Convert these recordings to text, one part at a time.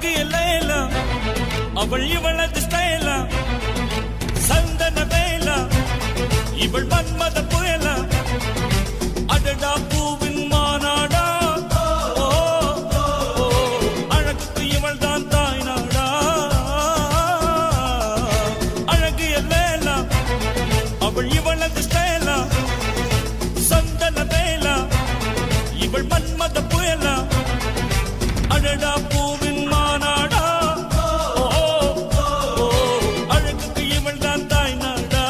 அழகு எல்லையில அவள் இவளது ஸ்டைலா சந்தன வேலா இவள் மன்மத புயலா அடடா பூவின் மாநாடா அழகுக்கு இவள் தான் தாய் நாடா அழகு எல்லையில அவள் இவளது ஸ்டைலா சந்தன வேலா இவள் மன்மத புயலா அடடா பூவின் மாநாடா அழகுக்கு இவள் தான் தாய் நாடா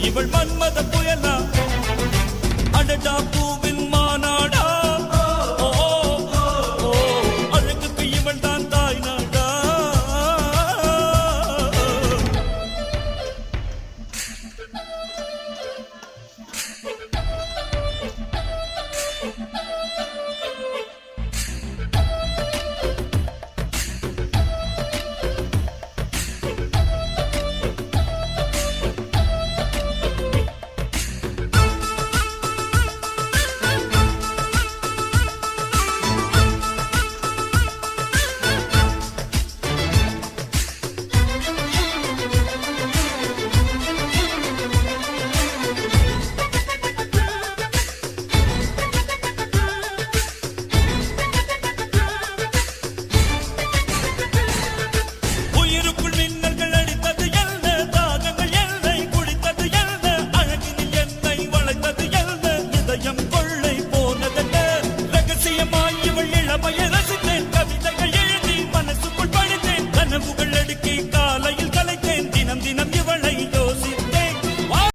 இவள் மன்மத புயலா அடடா பூவின் மாநாடா அழகுக்கு இவள் தான் தாய் நாடா கவிதைகள் எழுதி மனசுக்குள் படித்தேன் கனவுகள்